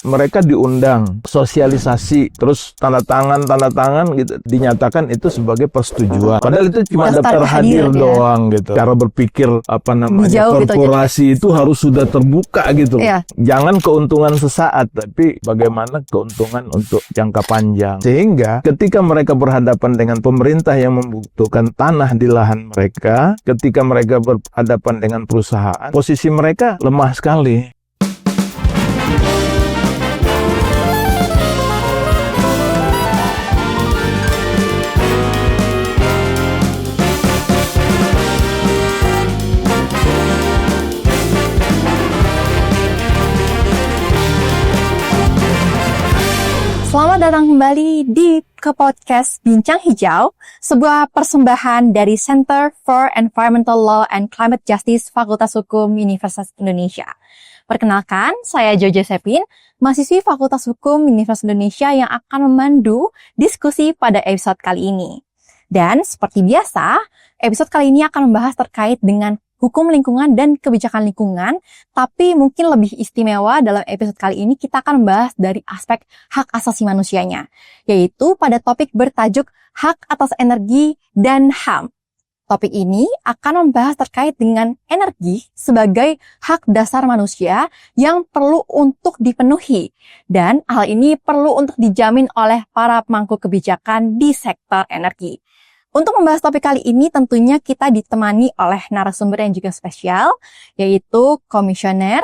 mereka diundang, sosialisasi, terus tanda tangan gitu, dinyatakan itu sebagai persetujuan. Padahal itu cuma daftar hadir doang gitu. Cara berpikir korporasi gitu, itu harus sudah terbuka gitu. Jangan keuntungan sesaat, tapi bagaimana keuntungan untuk jangka panjang. Sehingga ketika mereka berhadapan dengan pemerintah yang membutuhkan tanah di lahan mereka, ketika mereka berhadapan dengan perusahaan, posisi mereka lemah sekali. Selamat datang kembali ke podcast Bincang Hijau, sebuah persembahan dari Center for Environmental Law and Climate Justice Fakultas Hukum Universitas Indonesia. Perkenalkan, saya Jo Josephine, mahasiswi Fakultas Hukum Universitas Indonesia yang akan memandu diskusi pada episode kali ini. Dan seperti biasa, episode kali ini akan membahas terkait dengan hukum lingkungan dan kebijakan lingkungan, tapi mungkin lebih istimewa dalam episode kali ini kita akan membahas dari aspek hak asasi manusianya, yaitu pada topik bertajuk hak atas energi dan HAM. Topik ini akan membahas terkait dengan energi sebagai hak dasar manusia yang perlu untuk dipenuhi, dan hal ini perlu untuk dijamin oleh para pemangku kebijakan di sektor energi. Untuk membahas topik kali ini tentunya kita ditemani oleh narasumber yang juga spesial, yaitu Komisioner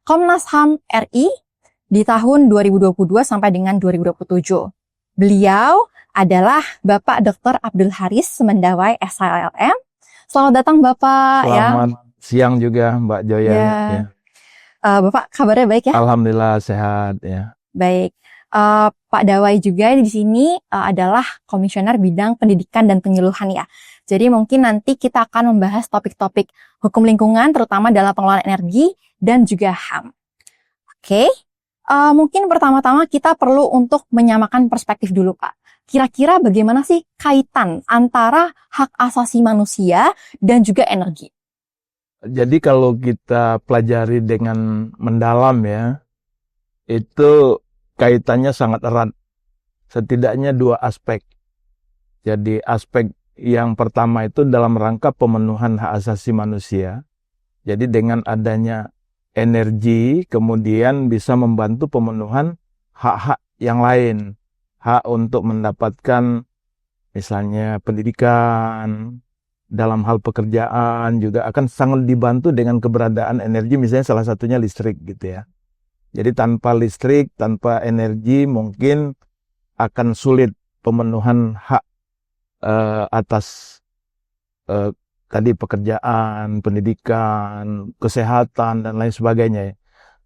Komnas HAM RI di tahun 2022 sampai dengan 2027. Beliau adalah Bapak Dr. Abdul Haris Semendawai SHLM. Selamat datang Bapak. Selamat siang juga Mbak Joya. Ya. Bapak kabarnya baik ya? Alhamdulillah sehat ya. Baik. Pak Dawai juga di sini adalah Komisioner Bidang Pendidikan dan Penyuluhan ya. Jadi mungkin nanti kita akan membahas topik-topik hukum lingkungan terutama dalam pengelolaan energi dan juga HAM. Oke, mungkin pertama-tama kita perlu untuk menyamakan perspektif dulu Pak. Kira-kira bagaimana sih kaitan antara hak asasi manusia dan juga energi? Jadi kalau kita pelajari dengan mendalam ya, itu kaitannya sangat erat. Setidaknya dua aspek. Jadi aspek yang pertama itu dalam rangka pemenuhan hak asasi manusia. Jadi dengan adanya energi kemudian bisa membantu pemenuhan hak-hak yang lain. Hak untuk mendapatkan misalnya pendidikan, dalam hal pekerjaan juga akan sangat dibantu dengan keberadaan energi, misalnya salah satunya listrik gitu ya. Jadi tanpa listrik, tanpa energi mungkin akan sulit pemenuhan hak atas tadi pekerjaan, pendidikan, kesehatan dan lain sebagainya.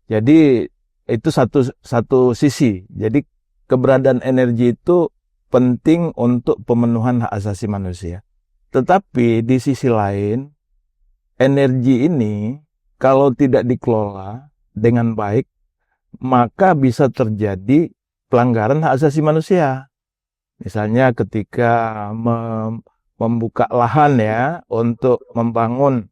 Jadi itu satu sisi. Jadi keberadaan energi itu penting untuk pemenuhan hak asasi manusia. Tetapi di sisi lain, energi ini kalau tidak dikelola dengan baik, maka bisa terjadi pelanggaran hak asasi manusia. Misalnya ketika membuka lahan ya untuk membangun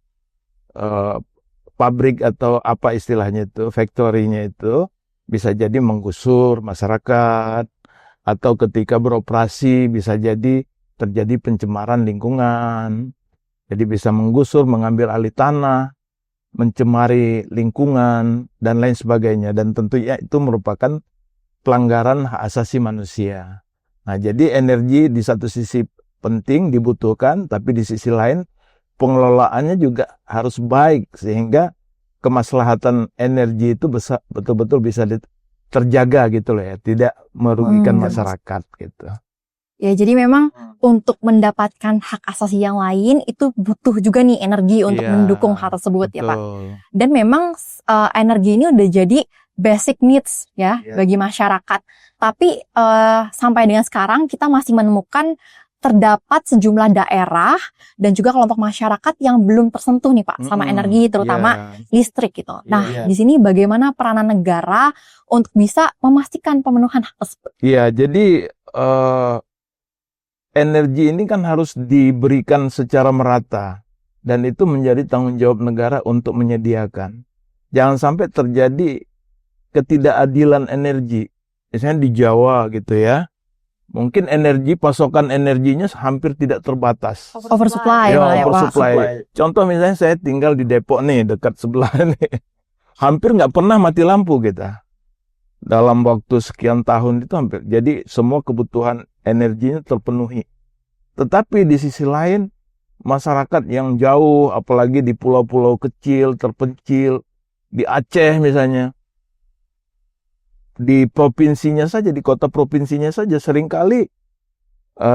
pabrik atau apa istilahnya itu, factory-nya itu bisa jadi menggusur masyarakat, atau ketika beroperasi bisa jadi terjadi pencemaran lingkungan. Jadi bisa menggusur, mengambil alih tanah, mencemari lingkungan dan lain sebagainya, dan tentunya itu merupakan pelanggaran hak asasi manusia. Nah, jadi energi di satu sisi penting dibutuhkan, tapi di sisi lain pengelolaannya juga harus baik sehingga kemaslahatan energi itu betul-betul bisa terjaga gitu loh ya, tidak merugikan masyarakat gitu. Ya, jadi memang untuk mendapatkan hak asasi yang lain itu butuh juga nih energi untuk mendukung hal tersebut ya Pak. Dan memang energi ini udah jadi basic needs ya bagi masyarakat. Tapi sampai dengan sekarang kita masih menemukan terdapat sejumlah daerah dan juga kelompok masyarakat yang belum tersentuh nih Pak sama energi terutama listrik gitu. Nah, di sini bagaimana peranan negara untuk bisa memastikan pemenuhan hak tersebut? Iya, jadi energi ini kan harus diberikan secara merata dan itu menjadi tanggung jawab negara untuk menyediakan. Jangan sampai terjadi ketidakadilan energi. Misalnya di Jawa gitu ya. Mungkin pasokan energinya hampir tidak terbatas. Oversupply Ya, malah ya, Pak. oversupply. Contoh misalnya saya tinggal di Depok nih, dekat sebelah nih. Hampir nggak pernah mati lampu kita. Dalam waktu sekian tahun itu hampir. Jadi semua kebutuhan energinya terpenuhi. Tetapi di sisi lain, masyarakat yang jauh, apalagi di pulau-pulau kecil, terpencil, di Aceh misalnya, di provinsinya saja, di kota provinsinya saja, seringkali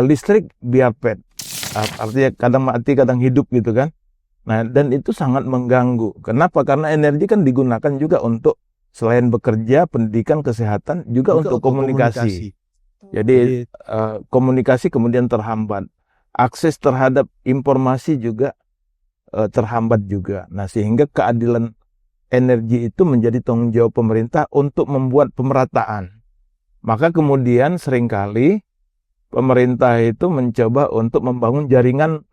listrik biarpet. Artinya kadang mati, kadang hidup gitu kan. Nah, dan itu sangat mengganggu. Kenapa? Karena energi kan digunakan juga untuk selain bekerja, pendidikan, kesehatan, juga untuk komunikasi. Jadi komunikasi kemudian terhambat. Akses terhadap informasi juga terhambat juga. Nah, sehingga keadilan energi itu menjadi tanggung jawab pemerintah untuk membuat pemerataan. Maka kemudian seringkali pemerintah itu mencoba untuk membangun jaringan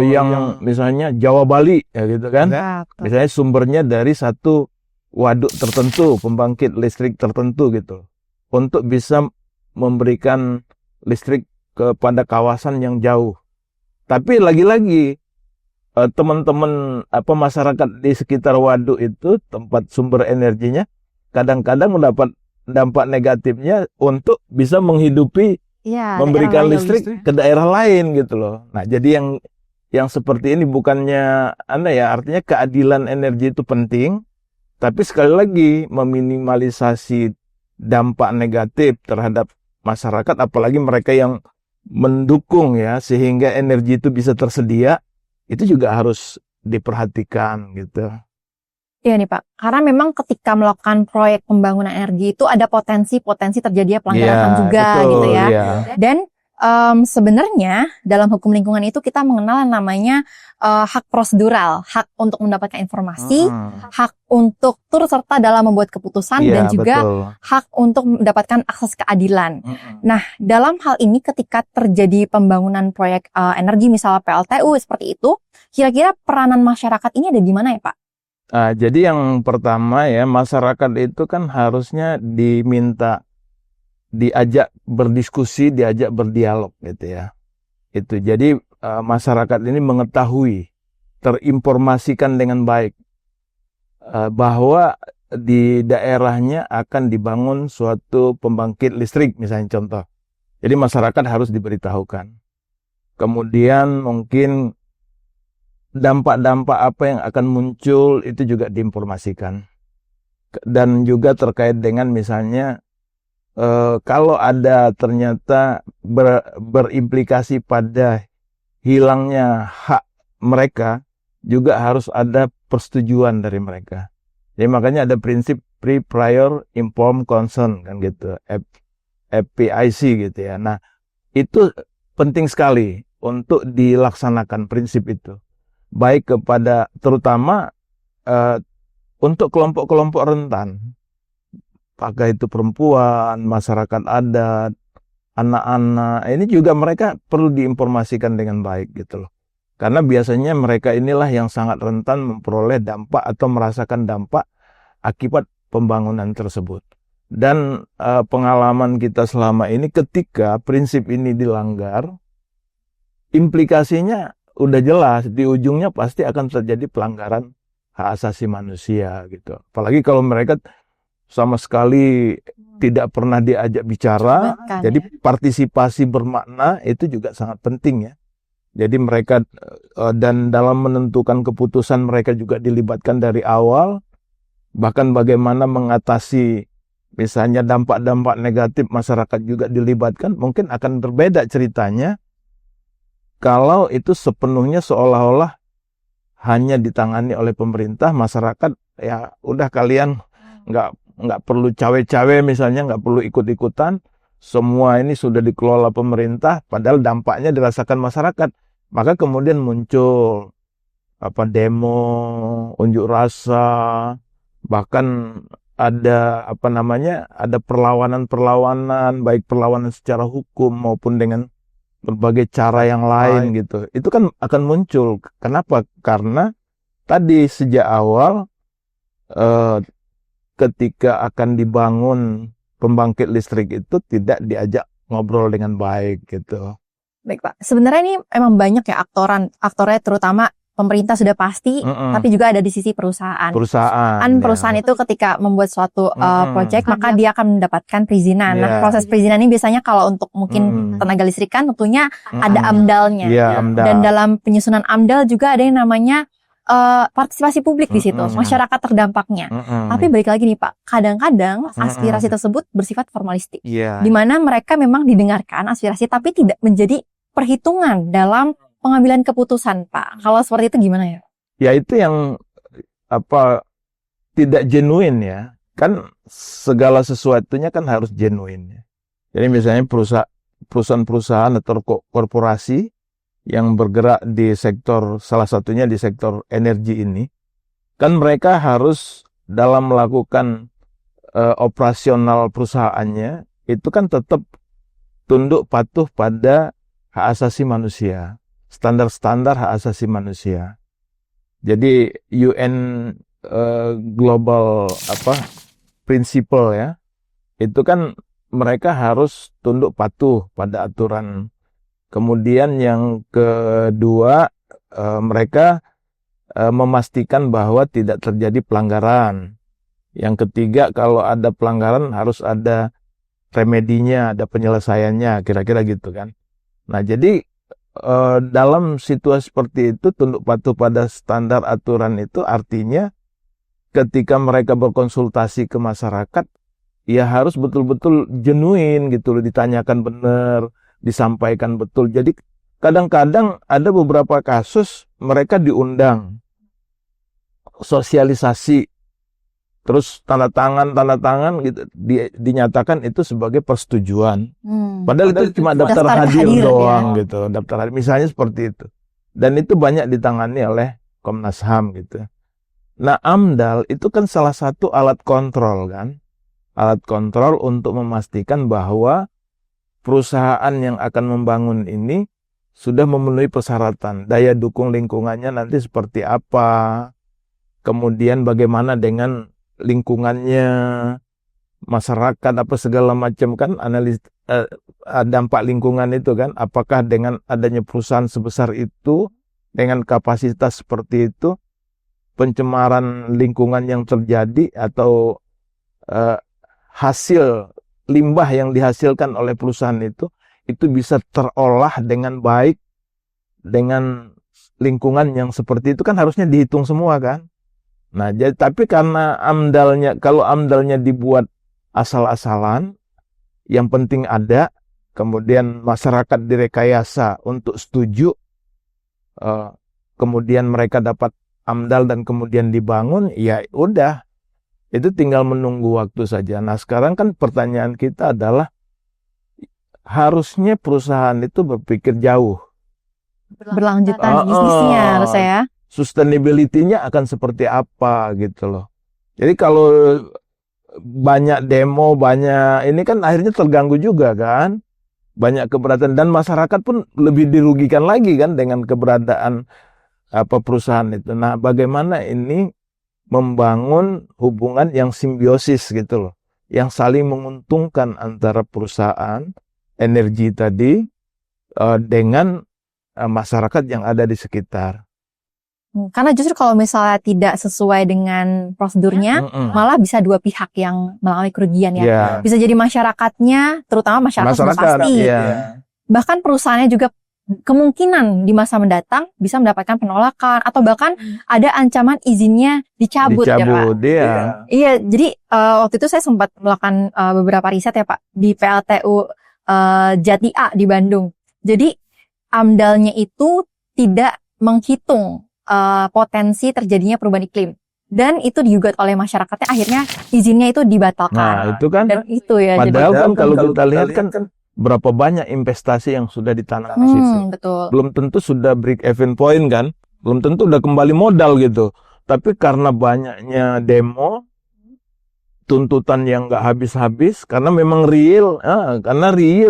yang misalnya Jawa Bali ya gitu kan. Misalnya sumbernya dari satu waduk tertentu, pembangkit listrik tertentu gitu. Untuk bisa memberikan listrik kepada kawasan yang jauh. Tapi lagi-lagi teman-teman masyarakat di sekitar waduk itu, tempat sumber energinya, kadang-kadang mendapat dampak negatifnya untuk bisa menghidupi, memberikan listrik ke daerah lain gitu loh. Nah, jadi yang seperti ini bukannya artinya keadilan energi itu penting, tapi sekali lagi meminimalisasi dampak negatif terhadap masyarakat, apalagi mereka yang mendukung ya, sehingga energi itu bisa tersedia. Itu juga harus diperhatikan gitu. Iya nih Pak, karena memang ketika melakukan proyek pembangunan energi itu ada potensi terjadinya pelanggaran HAM juga betul, gitu ya. Ya. Dan sebenarnya dalam hukum lingkungan itu kita mengenal namanya hak prosedural, hak untuk mendapatkan informasi, hak untuk turut serta dalam membuat keputusan, dan juga hak untuk mendapatkan akses keadilan. Nah, dalam hal ini ketika terjadi pembangunan proyek energi misalnya PLTU seperti itu, kira-kira peranan masyarakat ini ada di mana ya Pak? Jadi yang pertama ya, masyarakat itu kan harusnya diajak berdiskusi, diajak berdialog gitu ya. Itu jadi masyarakat ini mengetahui, terinformasikan dengan baik bahwa di daerahnya akan dibangun suatu pembangkit listrik misalnya contoh. Jadi masyarakat harus diberitahukan. Kemudian mungkin dampak-dampak apa yang akan muncul itu juga diinformasikan. Dan juga terkait dengan misalnya kalau ada ternyata berimplikasi pada hilangnya hak mereka, juga harus ada persetujuan dari mereka. Jadi makanya ada prinsip pre-prior informed consent kan gitu, FPIC gitu ya. Nah, itu penting sekali untuk dilaksanakan prinsip itu. Baik kepada terutama untuk kelompok-kelompok rentan. Apakah itu perempuan, masyarakat adat, anak-anak, ini juga mereka perlu diinformasikan dengan baik gitu loh. Karena biasanya mereka inilah yang sangat rentan memperoleh dampak atau merasakan dampak akibat pembangunan tersebut. Dan pengalaman kita selama ini ketika prinsip ini dilanggar, implikasinya udah jelas, di ujungnya pasti akan terjadi pelanggaran hak asasi manusia gitu. Apalagi kalau mereka sama sekali tidak pernah diajak bicara, jadi partisipasi bermakna itu juga sangat penting ya. Jadi mereka dan dalam menentukan keputusan mereka juga dilibatkan dari awal, bahkan bagaimana mengatasi misalnya dampak-dampak negatif masyarakat juga dilibatkan, mungkin akan berbeda ceritanya kalau itu sepenuhnya seolah-olah hanya ditangani oleh pemerintah, masyarakat ya udah kalian nggak perlu cawe-cawe misalnya, nggak perlu ikut-ikutan, semua ini sudah dikelola pemerintah, padahal dampaknya dirasakan masyarakat. Maka kemudian muncul demo, unjuk rasa, bahkan ada ada perlawanan-perlawanan, baik perlawanan secara hukum maupun dengan berbagai cara yang lain gitu. Itu kan akan muncul. Kenapa? Karena tadi sejak awal ketika akan dibangun pembangkit listrik itu tidak diajak ngobrol dengan baik gitu. Baik Pak, sebenarnya ini emang banyak ya aktornya terutama pemerintah sudah pasti, tapi juga ada di sisi perusahaan. Perusahaan itu ketika membuat suatu project, maka dia akan mendapatkan perizinan. Nah, proses perizinan ini biasanya kalau untuk mungkin tenaga listrikan tentunya ada AMDAL-nya. Dan dalam penyusunan AMDAL juga ada yang namanya partisipasi publik di situ, masyarakat terdampaknya. Tapi balik lagi nih Pak, kadang-kadang aspirasi tersebut bersifat formalistik, di mana mereka memang didengarkan aspirasi, tapi tidak menjadi perhitungan dalam pengambilan keputusan, Pak. Kalau seperti itu gimana ya? Ya itu yang tidak genuine ya. Kan segala sesuatunya kan harus genuine ya. Jadi misalnya perusahaan-perusahaan atau korporasi yang bergerak di sektor, salah satunya di sektor energi ini, kan mereka harus dalam melakukan operasional perusahaannya, itu kan tetap tunduk patuh pada hak asasi manusia, standar-standar hak asasi manusia. Jadi UN Global Principle ya, itu kan mereka harus tunduk patuh pada aturan. Kemudian yang kedua, mereka memastikan bahwa tidak terjadi pelanggaran. Yang ketiga, kalau ada pelanggaran harus ada remedinya, ada penyelesaiannya, kira-kira gitu kan. Nah, jadi dalam situasi seperti itu, tunduk patuh pada standar aturan itu artinya ketika mereka berkonsultasi ke masyarakat, ya harus betul-betul genuine gitu, ditanyakan benar, disampaikan betul. Jadi kadang-kadang ada beberapa kasus mereka diundang sosialisasi, terus tanda tangan gitu, dinyatakan itu sebagai persetujuan. Padahal itu cuma daftar hadir doang ya. Gitu, daftar hadir misalnya seperti itu. Dan itu banyak ditangani oleh Komnas HAM gitu. Nah, AMDAL itu kan salah satu alat kontrol kan. Alat kontrol untuk memastikan bahwa perusahaan yang akan membangun ini sudah memenuhi persyaratan. Daya dukung lingkungannya nanti seperti apa. Kemudian bagaimana dengan lingkungannya, masyarakat, apa segala macam kan, analis dampak lingkungan itu kan. Apakah dengan adanya perusahaan sebesar itu, dengan kapasitas seperti itu, pencemaran lingkungan yang terjadi atau hasil limbah yang dihasilkan oleh perusahaan itu bisa terolah dengan baik, dengan lingkungan yang seperti itu kan harusnya dihitung semua kan. Nah, jadi tapi karena kalau AMDAL-nya dibuat asal-asalan, yang penting ada, kemudian masyarakat direkayasa untuk setuju, kemudian mereka dapat AMDAL dan kemudian dibangun, ya udah. Itu tinggal menunggu waktu saja. Nah, sekarang kan pertanyaan kita adalah harusnya perusahaan itu berpikir jauh. Berlanjutan bisnisnya harus ya. Sustainability-nya akan seperti apa gitu loh. Jadi kalau banyak demo, ini kan akhirnya terganggu juga kan. Banyak keberatan dan masyarakat pun lebih dirugikan lagi kan dengan keberadaan perusahaan itu. Nah, bagaimana ini membangun hubungan yang simbiosis gitu loh, yang saling menguntungkan antara perusahaan energi tadi dengan masyarakat yang ada di sekitar. Karena justru kalau misalnya tidak sesuai dengan prosedurnya, malah bisa dua pihak yang mengalami kerugian ya. Bisa jadi masyarakatnya, terutama masyarakat pasti. Bahkan perusahaannya juga kemungkinan di masa mendatang bisa mendapatkan penolakan atau bahkan ada ancaman izinnya dicabut ya Pak. Iya, jadi waktu itu saya sempat melakukan beberapa riset ya Pak di PLTU Jati A di Bandung. Jadi AMDAL-nya itu tidak menghitung potensi terjadinya perubahan iklim dan itu digugat oleh masyarakatnya, akhirnya izinnya itu dibatalkan. Nah, itu kan dan itu ya. Padahal kan kalau kita lihat kan berapa banyak investasi yang sudah ditanam di situ. Betul. Belum tentu sudah break even point kan. Belum tentu udah kembali modal gitu. Tapi karena banyaknya demo, tuntutan yang nggak habis-habis, karena memang real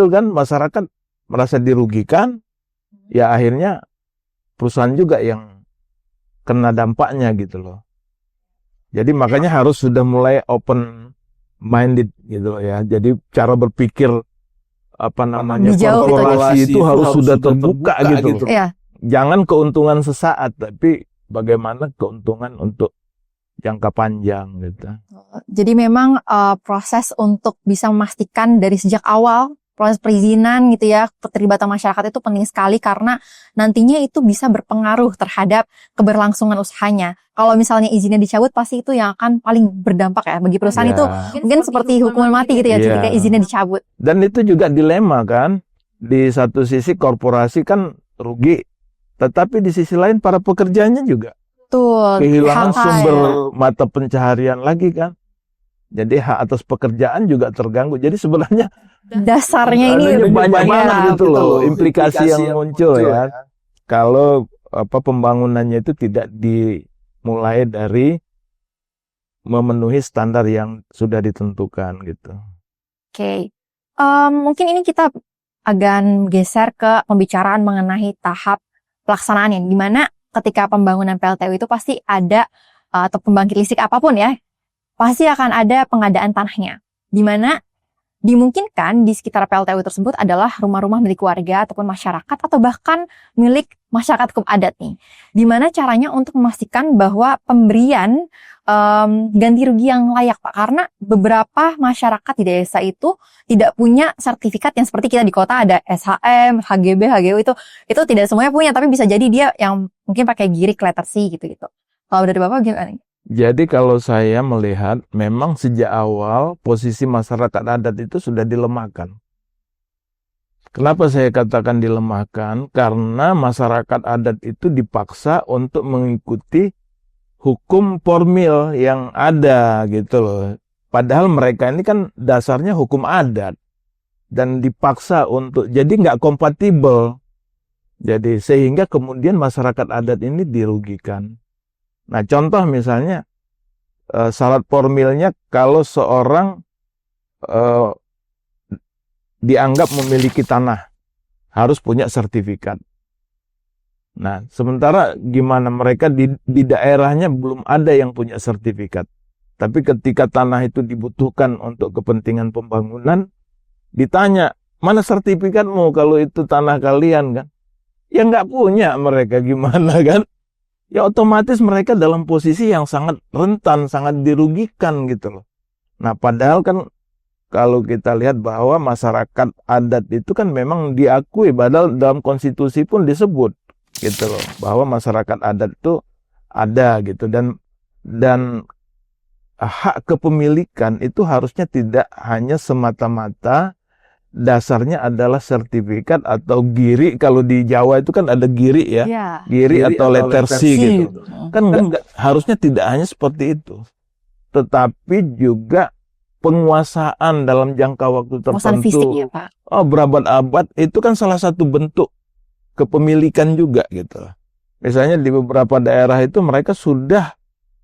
kan masyarakat merasa dirugikan, ya akhirnya perusahaan juga yang kena dampaknya gitu loh. Jadi makanya harus sudah mulai open minded gitu ya. Jadi cara berpikir Hijau gitu. korporasi itu harus sudah terbuka gitu. Iya. Jangan keuntungan sesaat, tapi bagaimana keuntungan untuk jangka panjang gitu. Jadi memang proses untuk bisa memastikan dari sejak awal proses perizinan gitu ya, keterlibatan masyarakat itu penting sekali karena nantinya itu bisa berpengaruh terhadap keberlangsungan usahanya. Kalau misalnya izinnya dicabut, pasti itu yang akan paling berdampak ya bagi perusahaan itu. Mungkin seperti hukuman mati gitu ya, ketika izinnya dicabut. Dan itu juga dilema kan. Di satu sisi korporasi kan rugi, tetapi di sisi lain para pekerjanya juga Betul. kehilangan PHK sumber mata pencaharian lagi kan. Jadi hak atas pekerjaan juga terganggu. Jadi sebenarnya dasarnya ini banyak banget gitu loh betul. implikasi yang muncul ya. Kalau pembangunannya itu tidak dimulai dari memenuhi standar yang sudah ditentukan gitu. Oke. Mungkin ini kita akan geser ke pembicaraan mengenai tahap pelaksanaannya, di mana ketika pembangunan PLTU itu pasti ada atau pembangkit listrik apapun ya, pasti akan ada pengadaan tanahnya, di mana dimungkinkan di sekitar PLTU tersebut adalah rumah-rumah milik warga ataupun masyarakat atau bahkan milik masyarakat hukum adat nih. Di mana caranya untuk memastikan bahwa pemberian ganti rugi yang layak, Pak, karena beberapa masyarakat di desa itu tidak punya sertifikat yang seperti kita di kota ada SHM, HGB, HGU itu tidak semuanya punya, tapi bisa jadi dia yang mungkin pakai girik letter C gitu-gitu. Kalau dari Bapak gimana? Jadi kalau saya melihat memang sejak awal posisi masyarakat adat itu sudah dilemahkan. Kenapa saya katakan dilemahkan? Karena masyarakat adat itu dipaksa untuk mengikuti hukum formil yang ada gitu loh. Padahal mereka ini kan dasarnya hukum adat dan dipaksa untuk jadi nggak kompatibel. Jadi sehingga kemudian masyarakat adat ini dirugikan. Nah, contoh misalnya syarat formilnya kalau seorang dianggap memiliki tanah harus punya sertifikat. Nah, sementara gimana mereka di daerahnya belum ada yang punya sertifikat. Tapi ketika tanah itu dibutuhkan untuk kepentingan pembangunan, ditanya, mana sertifikatmu kalau itu tanah kalian kan? Ya nggak punya mereka gimana kan? Ya otomatis mereka dalam posisi yang sangat rentan, sangat dirugikan gitu loh. Nah padahal kan kalau kita lihat bahwa masyarakat adat itu kan memang diakui, padahal dalam konstitusi pun disebut gitu loh, bahwa masyarakat adat itu ada gitu dan hak kepemilikan itu harusnya tidak hanya semata-mata dasarnya adalah sertifikat atau giri. Kalau di Jawa itu kan ada giri ya, giri atau letter C gitu. Kan enggak, harusnya tidak hanya seperti itu, tetapi juga penguasaan dalam jangka waktu tertentu. Ya, Pak. Oh, berabad-abad itu kan salah satu bentuk kepemilikan juga gitu. Misalnya di beberapa daerah itu mereka sudah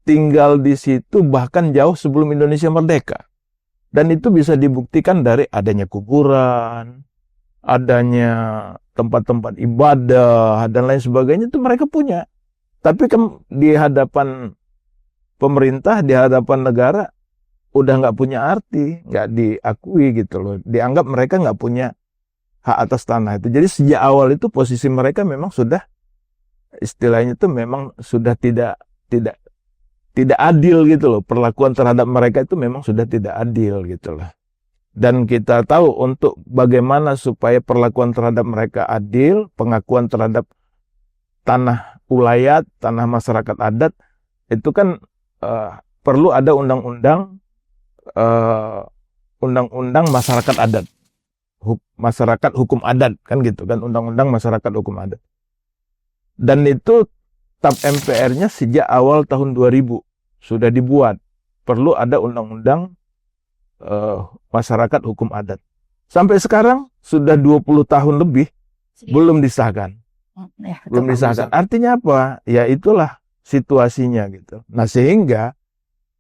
tinggal di situ bahkan jauh sebelum Indonesia merdeka. Dan itu bisa dibuktikan dari adanya kuburan, adanya tempat-tempat ibadah, dan lain sebagainya itu mereka punya. Tapi kan di hadapan pemerintah, di hadapan negara, udah nggak punya arti, nggak diakui gitu loh. Dianggap mereka nggak punya hak atas tanah itu. Jadi sejak awal itu posisi mereka memang sudah, istilahnya itu memang sudah tidak adil gitu loh. Perlakuan terhadap mereka itu memang sudah tidak adil gitu loh. Dan kita tahu untuk bagaimana supaya perlakuan terhadap mereka adil, pengakuan terhadap tanah ulayat, tanah masyarakat adat, itu kan perlu ada undang-undang masyarakat adat. Masyarakat hukum adat kan gitu kan, undang-undang masyarakat hukum adat. Dan itu TAP MPR-nya sejak awal tahun 2000 sudah dibuat. Perlu ada undang-undang masyarakat hukum adat. Sampai sekarang sudah 20 tahun lebih belum disahkan. Belum disahkan. Artinya apa? Ya itulah situasinya gitu. Nah, sehingga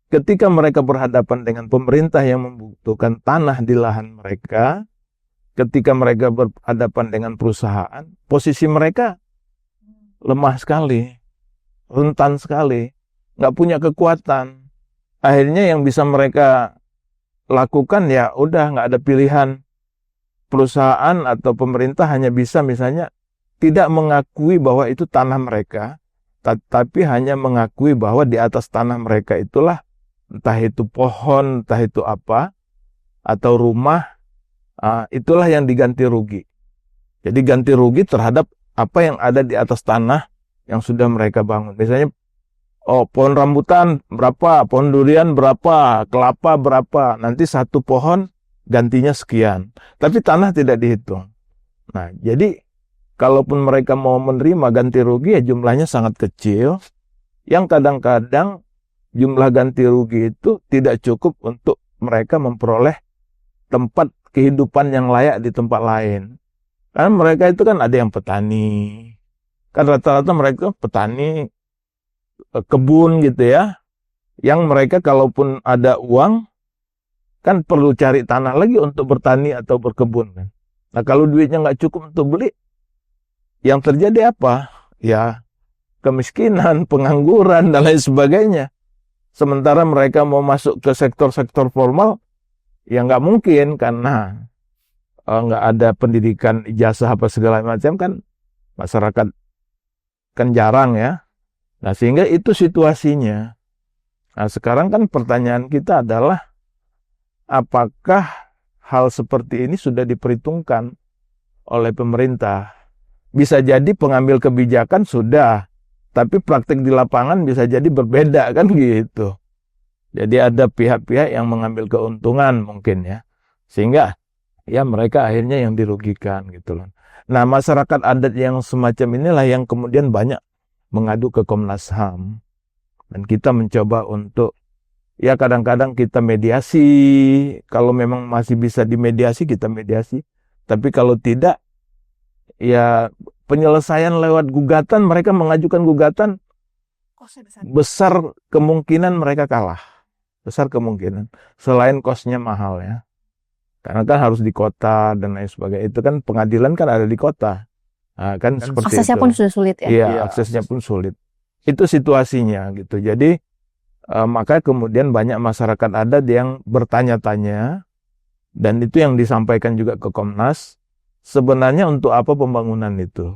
ketika mereka berhadapan dengan pemerintah yang membutuhkan tanah di lahan mereka, ketika mereka berhadapan dengan perusahaan, posisi mereka lemah sekali, rentan sekali, nggak punya kekuatan. akhirnya yang bisa mereka lakukan ya udah nggak ada pilihan. Perusahaan atau pemerintah hanya bisa misalnya tidak mengakui bahwa itu tanah mereka, tapi hanya mengakui bahwa di atas tanah mereka itulah entah itu pohon, entah itu apa, atau rumah, itulah yang diganti rugi. Jadi ganti rugi terhadap apa yang ada di atas tanah yang sudah mereka bangun. Misalnya, pohon rambutan berapa, pohon durian berapa, kelapa berapa, nanti satu pohon gantinya sekian. Tapi tanah tidak dihitung. Nah, jadi kalaupun mereka mau menerima ganti rugi, ya jumlahnya sangat kecil. Yang kadang-kadang jumlah ganti rugi itu tidak cukup untuk mereka memperoleh tempat kehidupan yang layak di tempat lain. Karena mereka itu kan ada yang petani. Kan rata-rata mereka petani, kebun gitu ya. Yang mereka kalaupun ada uang, kan perlu cari tanah lagi untuk bertani atau berkebun kan. Nah kalau duitnya nggak cukup untuk beli, yang terjadi apa? Ya kemiskinan, pengangguran dan lain sebagainya. Sementara mereka mau masuk ke sektor-sektor formal, ya nggak mungkin karena nggak ada pendidikan ijazah apa segala macam kan, masyarakat kan jarang ya. Nah sehingga itu situasinya. Nah sekarang kan pertanyaan kita adalah, apakah hal seperti ini sudah diperhitungkan oleh pemerintah? Bisa jadi pengambil kebijakan sudah, tapi praktik di lapangan bisa jadi berbeda kan gitu. Jadi ada pihak-pihak yang mengambil keuntungan mungkin ya. Sehingga ya mereka akhirnya yang dirugikan gitu loh. Nah masyarakat adat yang semacam inilah yang kemudian banyak mengadu ke Komnas HAM. Dan kita mencoba untuk ya kadang-kadang kita mediasi, kalau memang masih bisa dimediasi, kita mediasi. Tapi kalau tidak, ya penyelesaian lewat gugatan, mereka mengajukan gugatan, besar kemungkinan mereka kalah. Besar kemungkinan. Selain kosnya mahal ya. Karena kan harus di kota dan lain sebagainya. Itu kan pengadilan kan ada di kota. Nah, kan seperti aksesnya itu. pun sudah sulit ya? Iya, aksesnya pun sulit. Itu situasinya gitu. Jadi, maka kemudian banyak masyarakat adat yang bertanya-tanya, dan itu yang disampaikan juga ke Komnas, sebenarnya untuk apa pembangunan itu?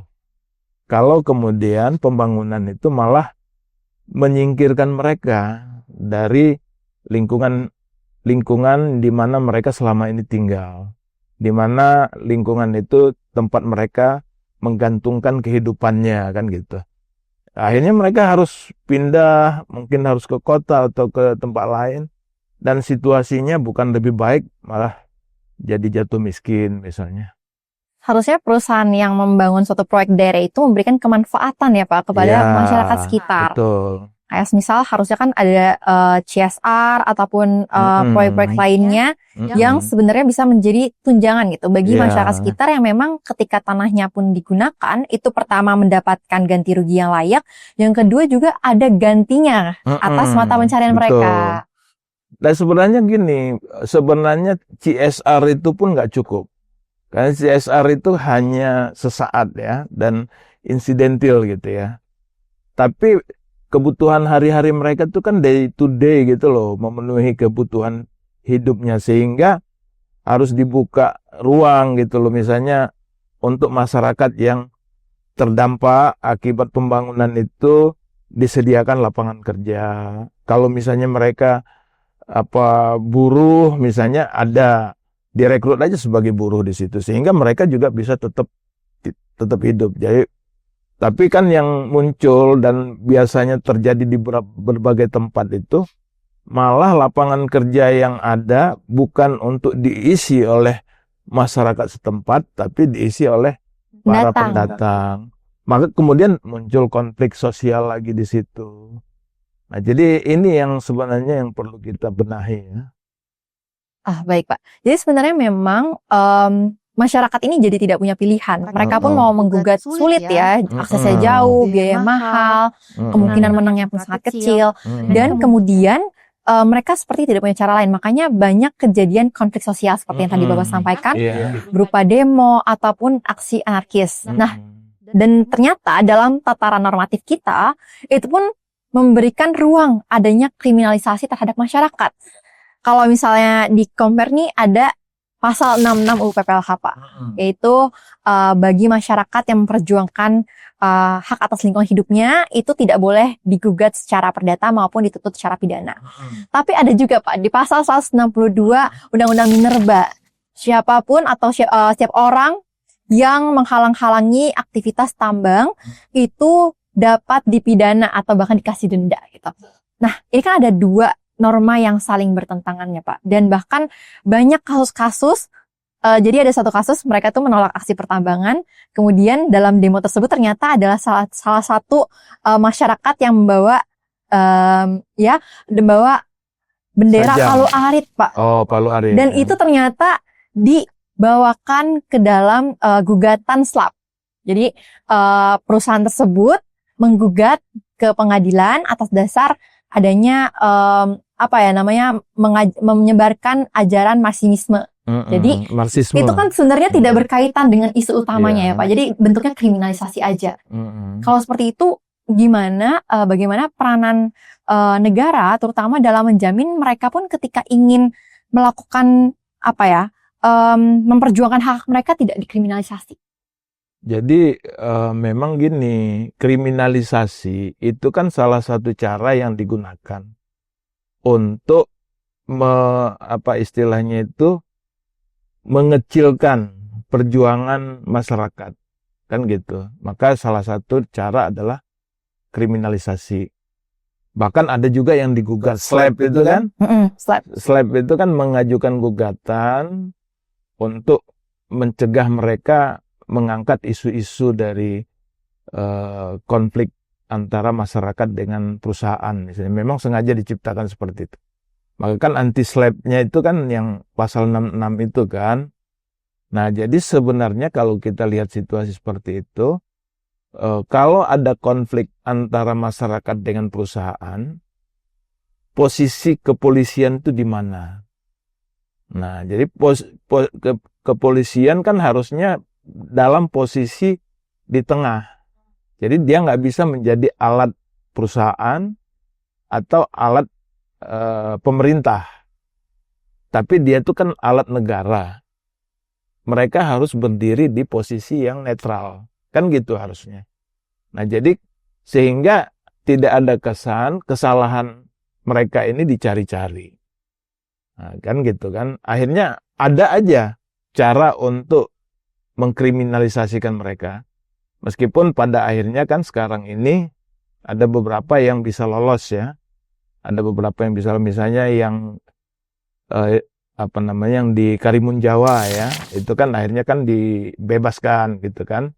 Kalau kemudian pembangunan itu malah menyingkirkan mereka dari lingkungan di mana mereka selama ini tinggal, di mana lingkungan itu tempat mereka menggantungkan kehidupannya kan gitu. Akhirnya mereka harus pindah, mungkin harus ke kota atau ke tempat lain. Dan situasinya bukan lebih baik, malah jadi jatuh miskin misalnya. Harusnya perusahaan yang membangun suatu proyek daerah itu memberikan kemanfaatan ya Pak kepada masyarakat sekitar. Betul. Kayak misal harusnya kan ada CSR ataupun proyek-proyek lainnya yang sebenarnya bisa menjadi tunjangan gitu bagi masyarakat sekitar yang memang ketika tanahnya pun digunakan, itu pertama mendapatkan ganti rugi yang layak, yang kedua juga ada gantinya atas mata pencarian mereka. Dan sebenarnya gini, sebenarnya CSR itu pun nggak cukup. Karena CSR itu hanya sesaat ya, dan insidental gitu ya. Tapi kebutuhan hari-hari mereka itu kan day to day gitu loh, memenuhi kebutuhan hidupnya, sehingga harus dibuka ruang gitu loh, misalnya untuk masyarakat yang terdampak akibat pembangunan itu disediakan lapangan kerja. Kalau misalnya mereka buruh misalnya, ada direkrut aja sebagai buruh di situ, sehingga mereka juga bisa tetap hidup. Jadi tapi kan yang muncul dan biasanya terjadi di berbagai tempat itu, malah lapangan kerja yang ada bukan untuk diisi oleh masyarakat setempat, tapi diisi oleh para pendatang. Maka kemudian muncul konflik sosial lagi di situ. Nah, jadi ini yang sebenarnya yang perlu kita benahi ya. Baik Pak. Jadi sebenarnya memang masyarakat ini jadi tidak punya pilihan. Mereka pun mau menggugat sulit ya, aksesnya jauh, biaya mahal, kemungkinan menangnya pun sangat kecil, dan kemudian mereka seperti tidak punya cara lain. Makanya banyak kejadian konflik sosial seperti yang tadi Bapak sampaikan, berupa demo ataupun aksi anarkis. Nah, dan ternyata dalam tataran normatif kita, itu pun memberikan ruang adanya kriminalisasi terhadap masyarakat. Kalau misalnya di compare nih ada pasal 66 UU PPLH Pak, yaitu bagi masyarakat yang memperjuangkan hak atas lingkungan hidupnya itu tidak boleh digugat secara perdata maupun dituntut secara pidana. Tapi ada juga Pak di pasal 162 Undang-Undang Minerba, siapapun atau setiap orang yang menghalang-halangi aktivitas tambang itu dapat dipidana atau bahkan dikasih denda gitu. Nah, ini kan ada dua norma yang saling bertentangannya Pak. Dan bahkan banyak kasus-kasus, jadi ada satu kasus mereka tuh menolak aksi pertambangan, kemudian dalam demo tersebut ternyata adalah salah satu masyarakat yang membawa bendera Sajam. Palu Arit Pak. Oh, Palu Arit. Dan itu ternyata dibawakan ke dalam gugatan SLAP. Jadi perusahaan tersebut menggugat ke pengadilan atas dasar adanya menyebarkan ajaran marxisme. Jadi marxisme itu kan sebenarnya tidak berkaitan dengan isu utamanya ya Pak. Jadi bentuknya kriminalisasi aja. Kalau seperti itu bagaimana peranan negara terutama dalam menjamin mereka pun ketika ingin melakukan memperjuangkan hak mereka tidak dikriminalisasi. Jadi memang gini, kriminalisasi itu kan salah satu cara yang digunakan untuk istilahnya itu mengecilkan perjuangan masyarakat, kan gitu. Maka salah satu cara adalah kriminalisasi. Bahkan ada juga yang digugat SLAP itu kan, SLAP itu kan mengajukan gugatan untuk mencegah mereka mengangkat isu-isu dari konflik antara masyarakat dengan perusahaan. Misalnya, memang sengaja diciptakan seperti itu. Maka kan anti-SLAP-nya itu kan yang pasal 66 itu kan. Nah, jadi sebenarnya kalau kita lihat situasi seperti itu, kalau ada konflik antara masyarakat dengan perusahaan, posisi kepolisian itu di mana? Nah, jadi kepolisian kan harusnya dalam posisi di tengah. Jadi dia nggak bisa menjadi alat perusahaan atau alat pemerintah. Tapi dia itu kan alat negara. Mereka harus berdiri di posisi yang netral. Kan gitu harusnya. Nah, jadi sehingga tidak ada kesalahan mereka ini dicari-cari. Nah, kan gitu kan. Akhirnya ada aja cara untuk mengkriminalisasikan mereka. Meskipun pada akhirnya kan sekarang ini ada beberapa yang bisa lolos ya. Ada beberapa yang bisa, misalnya yang yang di Karimun Jawa ya. Itu kan akhirnya kan dibebaskan gitu kan.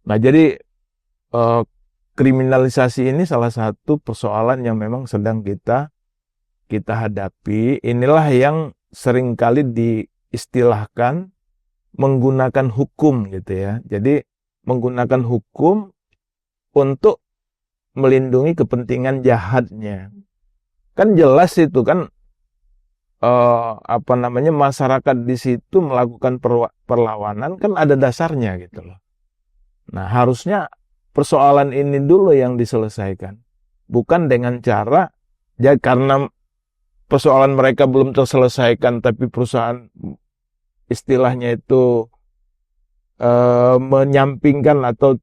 Nah, jadi kriminalisasi ini salah satu persoalan yang memang sedang kita hadapi. Inilah yang seringkali diistilahkan menggunakan hukum gitu ya. Jadi menggunakan hukum untuk melindungi kepentingan jahatnya. Kan jelas itu kan masyarakat di situ melakukan perlawanan kan ada dasarnya gitu loh. Nah, harusnya persoalan ini dulu yang diselesaikan. Bukan dengan cara karena persoalan mereka belum terselesaikan tapi perusahaan istilahnya itu menyampingkan atau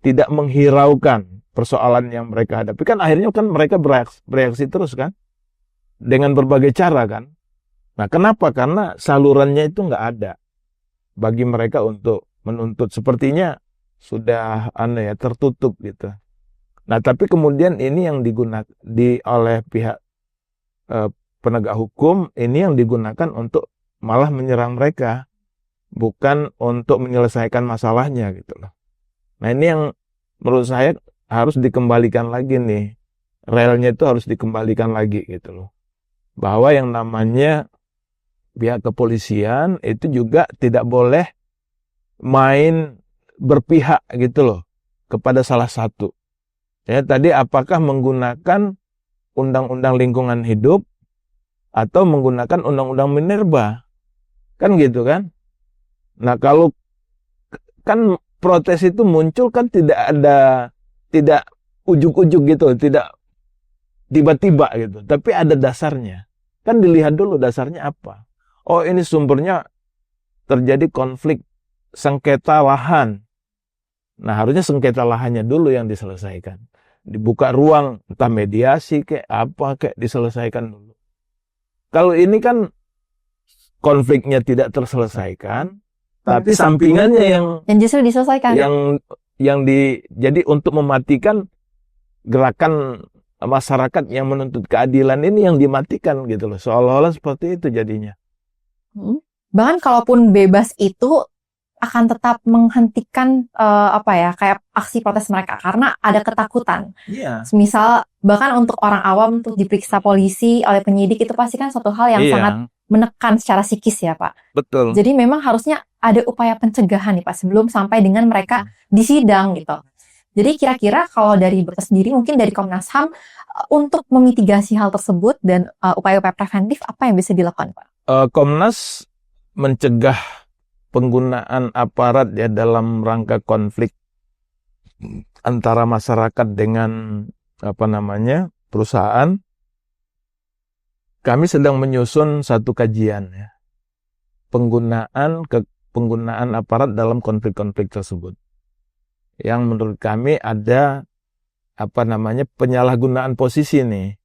tidak menghiraukan persoalan yang mereka hadapi. Kan akhirnya kan mereka bereaksi terus kan. Dengan berbagai cara kan. Nah, kenapa? Karena salurannya itu nggak ada bagi mereka untuk menuntut. Sepertinya sudah tertutup gitu. Nah, tapi kemudian ini yang digunakan oleh pihak penegak hukum, ini yang digunakan untuk malah menyerang mereka, bukan untuk menyelesaikan masalahnya gitu loh. Nah, ini yang menurut saya harus dikembalikan lagi nih. Relnya itu harus dikembalikan lagi gitu loh. Bahwa yang namanya pihak kepolisian itu juga tidak boleh main berpihak gitu loh kepada salah satu. Ya, tadi apakah menggunakan undang-undang lingkungan hidup atau menggunakan undang-undang Minerba. Kan gitu kan? Nah, kalau kan protes itu muncul kan tidak ujug-ujug gitu, tidak tiba-tiba gitu, tapi ada dasarnya. Kan dilihat dulu dasarnya apa. Oh, ini sumbernya terjadi konflik sengketa lahan. Nah, harusnya sengketa lahannya dulu yang diselesaikan. Dibuka ruang, entah mediasi kayak apa kayak diselesaikan dulu. Kalau ini kan konfliknya tidak terselesaikan, tapi sampingannya yang justru diselesaikan. Jadi untuk mematikan gerakan masyarakat yang menuntut keadilan ini yang dimatikan gitu loh. Seolah-olah seperti itu jadinya. Bahkan kalaupun bebas itu akan tetap menghentikan kayak aksi protes mereka karena ada ketakutan. Iya. Misal bahkan untuk orang awam untuk diperiksa polisi oleh penyidik itu pasti kan suatu hal yang sangat menekan secara psikis ya Pak. Betul. Jadi memang harusnya ada upaya pencegahan nih Pak sebelum sampai dengan mereka disidang gitu. Jadi kira-kira kalau dari Bapak sendiri mungkin dari Komnas HAM untuk memitigasi hal tersebut dan upaya-upaya preventif apa yang bisa dilakukan Pak? Komnas mencegah penggunaan aparat ya dalam rangka konflik antara masyarakat dengan perusahaan. Kami sedang menyusun satu kajian ya. Penggunaan aparat dalam konflik-konflik tersebut. Yang menurut kami ada penyalahgunaan posisi nih.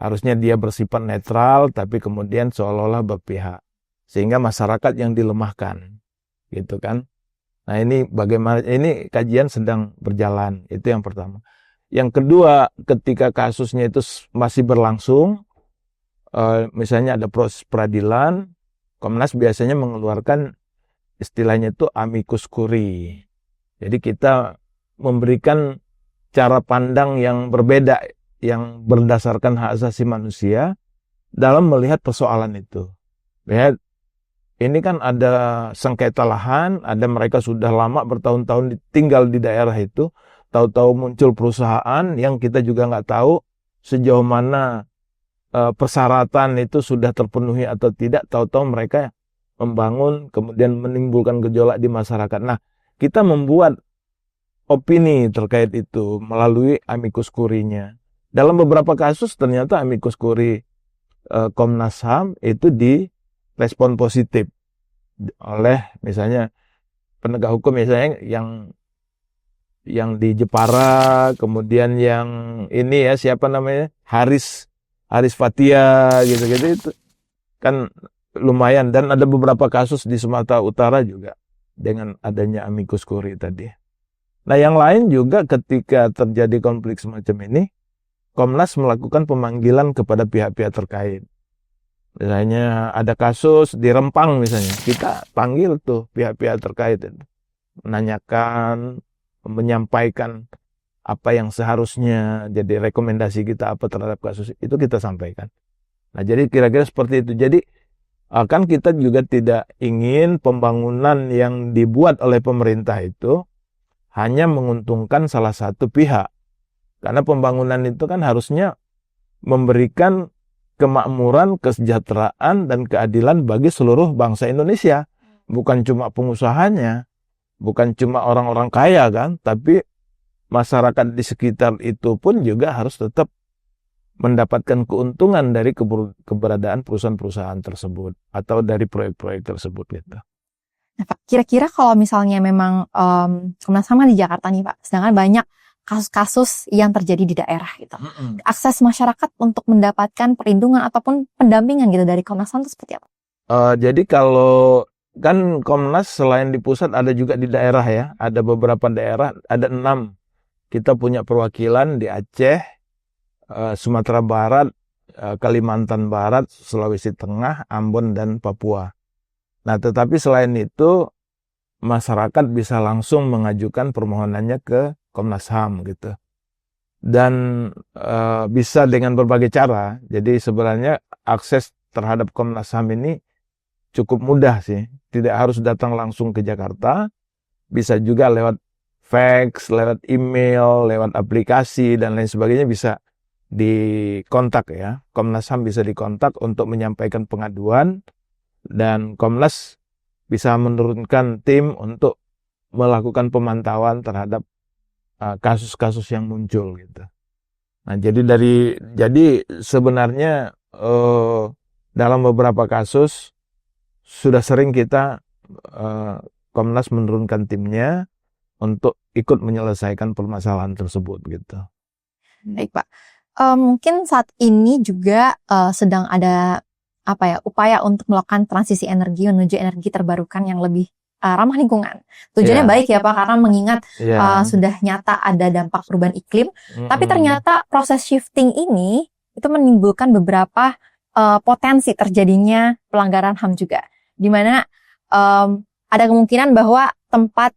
Harusnya dia bersifat netral tapi kemudian seolah-olah berpihak. Sehingga masyarakat yang dilemahkan. Gitu kan. Nah, ini bagaimana, ini kajian sedang berjalan, itu yang pertama. Yang kedua, ketika kasusnya itu masih berlangsung, misalnya ada proses peradilan, Komnas biasanya mengeluarkan istilahnya itu amicus curiae. Jadi kita memberikan cara pandang yang berbeda, yang berdasarkan hak asasi manusia dalam melihat persoalan itu. Lihat, ini kan ada sengketa lahan, ada mereka sudah lama bertahun-tahun tinggal di daerah itu, tahu-tahu muncul perusahaan yang kita juga nggak tahu sejauh mana persyaratan itu sudah terpenuhi atau tidak, tahu-tahu mereka membangun, kemudian menimbulkan gejolak di masyarakat. Nah, kita membuat opini terkait itu melalui amicus curiae-nya. Dalam beberapa kasus ternyata amicus curiae Komnas HAM itu direspon positif oleh misalnya penegak hukum, misalnya yang di Jepara, kemudian yang ini ya siapa namanya Haris Fathia gitu-gitu, itu kan lumayan. Dan ada beberapa kasus di Sumatera Utara juga dengan adanya amicus curiae tadi. Nah, yang lain juga ketika terjadi konflik semacam ini, Komnas melakukan pemanggilan kepada pihak-pihak terkait. Misalnya ada kasus di Rempang misalnya, kita panggil tuh pihak-pihak terkait, menanyakan, menyampaikan apa yang seharusnya jadi rekomendasi kita apa terhadap kasus itu kita sampaikan. Nah, jadi kira-kira seperti itu. Jadi kan kita juga tidak ingin pembangunan yang dibuat oleh pemerintah itu hanya menguntungkan salah satu pihak. Karena pembangunan itu kan harusnya memberikan kemakmuran, kesejahteraan, dan keadilan bagi seluruh bangsa Indonesia. Bukan cuma pengusahanya, bukan cuma orang-orang kaya kan, tapi masyarakat di sekitar itu pun juga harus tetap mendapatkan keuntungan dari keberadaan perusahaan-perusahaan tersebut atau dari proyek-proyek tersebut gitu. Nah, Pak, kira-kira kalau misalnya memang Komnas HAM di Jakarta nih Pak, sedangkan banyak kasus-kasus yang terjadi di daerah gitu. Akses masyarakat untuk mendapatkan perlindungan ataupun pendampingan gitu dari Komnas HAM itu seperti apa? Jadi kalau kan Komnas selain di pusat ada juga di daerah ya. Ada beberapa daerah, ada 6. Kita punya perwakilan di Aceh, Sumatera Barat, Kalimantan Barat, Sulawesi Tengah, Ambon, dan Papua. Nah, tetapi selain itu, masyarakat bisa langsung mengajukan permohonannya ke Komnas HAM gitu. Dan bisa dengan berbagai cara. Jadi sebenarnya akses terhadap Komnas HAM ini cukup mudah sih. Tidak harus datang langsung ke Jakarta. Bisa juga lewat fax, lewat email, lewat aplikasi, dan lain sebagainya bisa dikontak ya. Komnas HAM bisa dikontak untuk menyampaikan pengaduan. Dan Komnas bisa menurunkan tim untuk melakukan pemantauan terhadap kasus-kasus yang muncul gitu. Nah, jadi sebenarnya dalam beberapa kasus sudah sering kita Komnas menurunkan timnya untuk ikut menyelesaikan permasalahan tersebut gitu. Baik, Pak. Mungkin saat ini juga sedang ada upaya untuk melakukan transisi energi menuju energi terbarukan yang lebih ramah lingkungan. Tujuannya baik ya Pak, karena mengingat sudah nyata ada dampak perubahan iklim, tapi ternyata proses shifting ini itu menimbulkan beberapa potensi terjadinya pelanggaran HAM juga, di mana ada kemungkinan bahwa tempat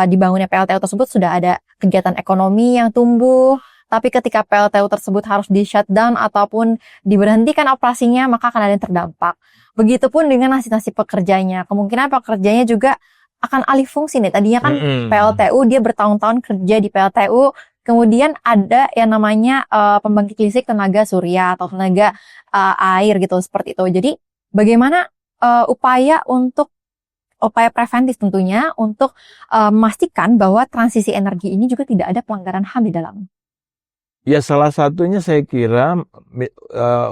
dibangunnya PLTU tersebut sudah ada kegiatan ekonomi yang tumbuh, tapi ketika PLTU tersebut harus di-shutdown ataupun diberhentikan operasinya, maka akan ada yang terdampak. Begitupun dengan nasib-nasib pekerjanya. Kemungkinan pekerjanya juga akan alih fungsi nih. Tadinya kan PLTU, dia bertahun-tahun kerja di PLTU, kemudian ada yang namanya pembangkit listrik tenaga surya atau tenaga air gitu, seperti itu. Jadi bagaimana upaya preventif tentunya untuk memastikan bahwa transisi energi ini juga tidak ada pelanggaran HAM di dalam. Ya, salah satunya saya kira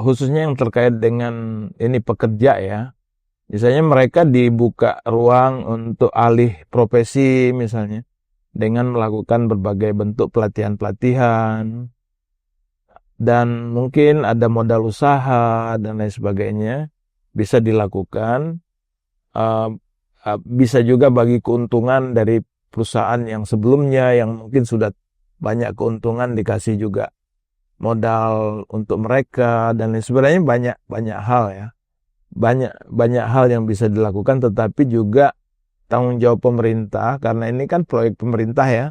khususnya yang terkait dengan ini pekerja ya. Misalnya mereka dibuka ruang untuk alih profesi misalnya dengan melakukan berbagai bentuk pelatihan-pelatihan dan mungkin ada modal usaha dan lain sebagainya bisa dilakukan. Bisa juga bagi keuntungan dari perusahaan yang sebelumnya yang mungkin sudah banyak keuntungan dikasih juga modal untuk mereka dan lain sebagainya, banyak hal ya. Banyak hal yang bisa dilakukan, tetapi juga tanggung jawab pemerintah karena ini kan proyek pemerintah ya.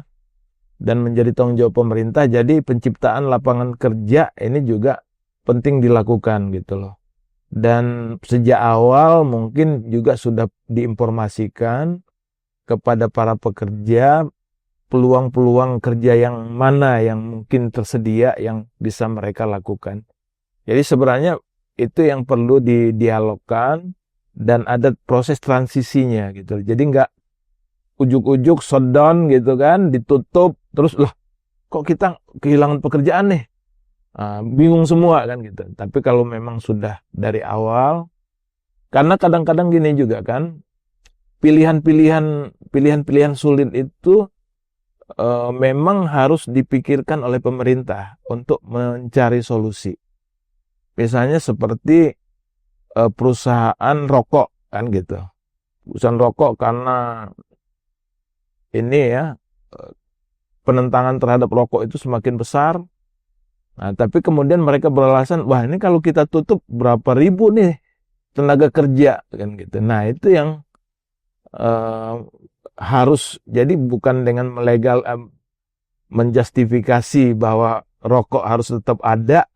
Dan menjadi tanggung jawab pemerintah, jadi penciptaan lapangan kerja ini juga penting dilakukan gitu loh. Dan sejak awal mungkin juga sudah diinformasikan kepada para pekerja peluang-peluang kerja yang mana yang mungkin tersedia yang bisa mereka lakukan. Jadi sebenarnya itu yang perlu didialogkan dan ada proses transisinya gitu. Jadi nggak ujuk-ujuk shutdown gitu kan, ditutup terus lah kok kita kehilangan pekerjaan nih. Bingung semua kan gitu. Tapi kalau memang sudah dari awal, karena kadang-kadang gini juga kan, pilihan-pilihan sulit itu memang harus dipikirkan oleh pemerintah untuk mencari solusi. Misalnya seperti perusahaan rokok kan gitu. Perusahaan rokok karena ini ya penentangan terhadap rokok itu semakin besar. Nah, tapi kemudian mereka beralasan, wah ini kalau kita tutup berapa ribu nih tenaga kerja kan gitu. Nah, itu yang harus, jadi bukan dengan menjustifikasi bahwa rokok harus tetap ada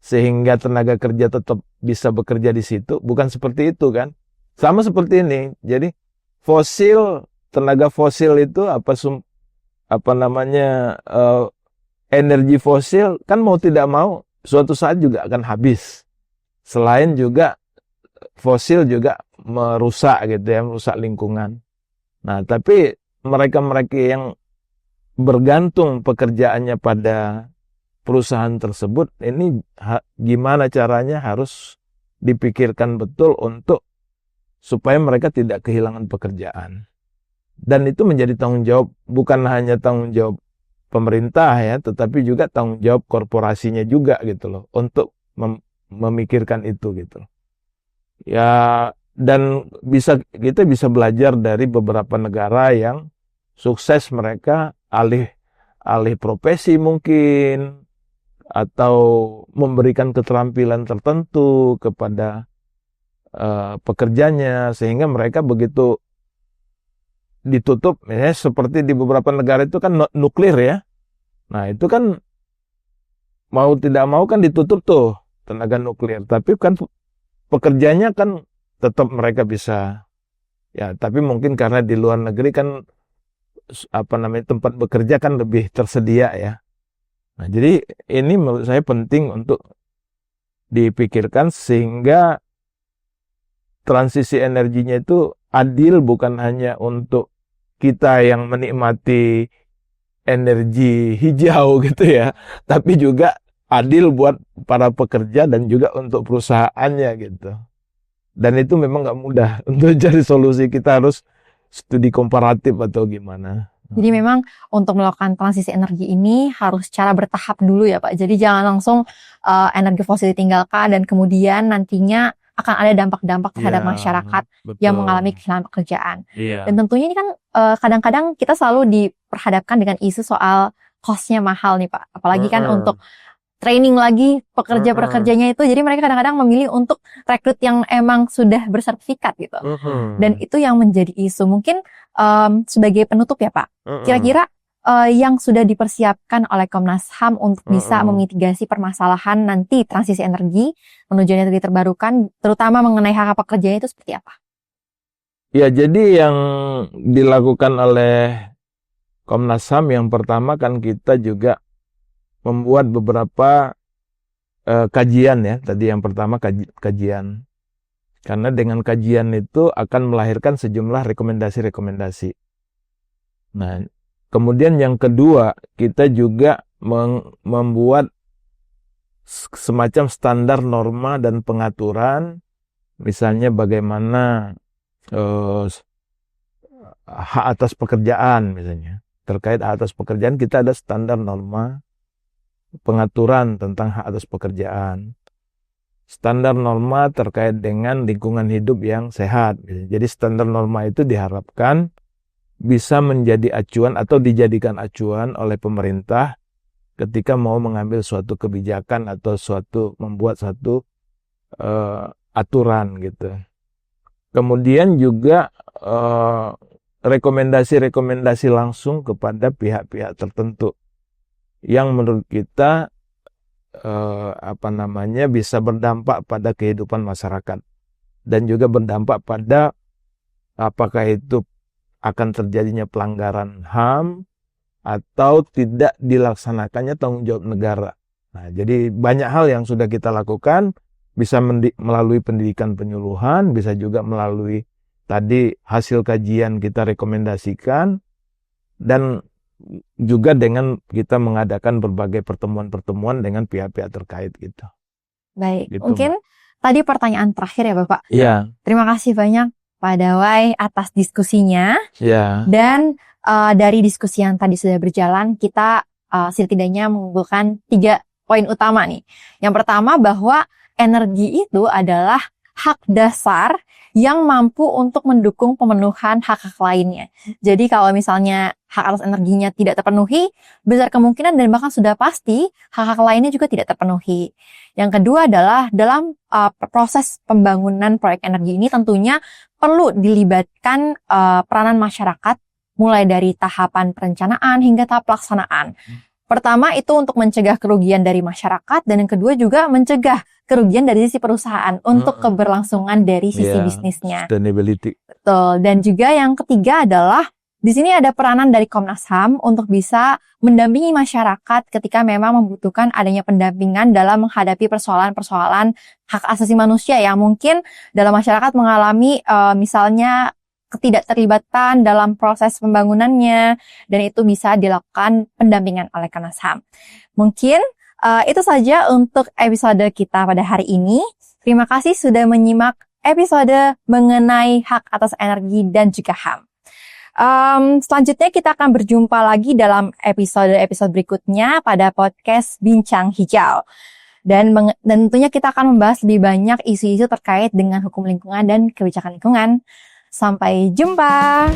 sehingga tenaga kerja tetap bisa bekerja di situ, bukan seperti itu kan. Sama seperti ini. Jadi tenaga fosil itu energi fosil kan mau tidak mau suatu saat juga akan habis. Selain juga fosil juga merusak gitu ya, merusak lingkungan. Nah, tapi mereka-mereka yang bergantung pekerjaannya pada perusahaan tersebut, ini gimana caranya harus dipikirkan betul untuk supaya mereka tidak kehilangan pekerjaan. Dan itu menjadi tanggung jawab, bukan hanya tanggung jawab pemerintah ya, tetapi juga tanggung jawab korporasinya juga gitu loh, untuk memikirkan itu gitu. Ya, dan kita bisa belajar dari beberapa negara yang sukses, mereka alih profesi mungkin atau memberikan keterampilan tertentu kepada pekerjanya sehingga mereka begitu ditutup, misalnya seperti di beberapa negara itu kan nuklir ya. Nah, itu kan mau tidak mau kan ditutup tuh tenaga nuklir, tapi kan pekerjanya kan tetap mereka bisa ya, tapi mungkin karena di luar negeri kan tempat bekerja kan lebih tersedia ya. Nah, jadi ini menurut saya penting untuk dipikirkan sehingga transisi energinya itu adil, bukan hanya untuk kita yang menikmati energi hijau gitu ya, tapi juga adil buat para pekerja dan juga untuk perusahaannya gitu. Dan itu memang nggak mudah untuk cari solusi, kita harus studi komparatif atau gimana. Jadi memang untuk melakukan transisi energi ini harus secara bertahap dulu ya Pak. Jadi jangan langsung energi fosil ditinggalkan dan kemudian nantinya akan ada dampak-dampak terhadap masyarakat yang mengalami kehilangan pekerjaan. Dan tentunya ini kan kadang-kadang kita selalu diperhadapkan dengan isu soal cost-nya mahal nih Pak. Apalagi kan untuk training lagi pekerja-pekerjanya itu, jadi mereka kadang-kadang memilih untuk rekrut yang emang sudah bersertifikat gitu. Dan itu yang menjadi isu. Mungkin sebagai penutup ya Pak, kira-kira yang sudah dipersiapkan oleh Komnas HAM untuk bisa memitigasi permasalahan nanti transisi energi menuju energi terbarukan, terutama mengenai hak pekerjanya itu seperti apa? Ya, jadi yang dilakukan oleh Komnas HAM yang pertama kan kita juga membuat beberapa kajian ya. Tadi yang pertama kajian. Karena dengan kajian itu akan melahirkan sejumlah rekomendasi-rekomendasi. Nah, kemudian yang kedua, kita juga membuat semacam standar norma dan pengaturan, misalnya bagaimana hak atas pekerjaan misalnya. Terkait hak atas pekerjaan kita ada standar norma pengaturan tentang hak atas pekerjaan. Standar norma terkait dengan lingkungan hidup yang sehat. Jadi standar norma itu diharapkan bisa menjadi acuan atau dijadikan acuan oleh pemerintah ketika mau mengambil suatu kebijakan atau membuat suatu aturan gitu. Kemudian juga rekomendasi-rekomendasi langsung kepada pihak-pihak tertentu yang menurut kita bisa berdampak pada kehidupan masyarakat dan juga berdampak pada apakah itu akan terjadinya pelanggaran HAM atau tidak dilaksanakannya tanggung jawab negara. Nah, jadi banyak hal yang sudah kita lakukan, bisa melalui pendidikan penyuluhan, bisa juga melalui tadi hasil kajian kita rekomendasikan, dan juga dengan kita mengadakan berbagai pertemuan-pertemuan dengan pihak-pihak terkait gitu. Baik, gitu, mungkin tadi pertanyaan terakhir ya Bapak. Iya. Terima kasih banyak Pak Dawai atas diskusinya. Iya. Dan dari diskusi yang tadi sudah berjalan, kita setidaknya mengumpulkan 3 poin utama nih. Yang pertama bahwa energi itu adalah hak dasar yang mampu untuk mendukung pemenuhan hak-hak lainnya. Jadi kalau misalnya hak atas energinya tidak terpenuhi, besar kemungkinan dan bahkan sudah pasti hak-hak lainnya juga tidak terpenuhi. Yang kedua adalah dalam proses pembangunan proyek energi ini tentunya perlu dilibatkan peranan masyarakat mulai dari tahapan perencanaan hingga tahap pelaksanaan. Pertama itu untuk mencegah kerugian dari masyarakat, dan yang kedua juga mencegah kerugian dari sisi perusahaan untuk keberlangsungan dari sisi bisnisnya. Sustainability. Betul. Dan juga yang ketiga adalah di sini ada peranan dari Komnas HAM untuk bisa mendampingi masyarakat ketika memang membutuhkan adanya pendampingan dalam menghadapi persoalan-persoalan hak asasi manusia yang mungkin dalam masyarakat mengalami misalnya ketidakterlibatan dalam proses pembangunannya, dan itu bisa dilakukan pendampingan oleh Komnas HAM. Mungkin itu saja untuk episode kita pada hari ini. Terima kasih sudah menyimak episode mengenai hak atas energi dan juga HAM. Selanjutnya kita akan berjumpa lagi dalam episode-episode berikutnya pada podcast Bincang Hijau. Dan tentunya kita akan membahas lebih banyak isu-isu terkait dengan hukum lingkungan dan kebijakan lingkungan. Sampai jumpa.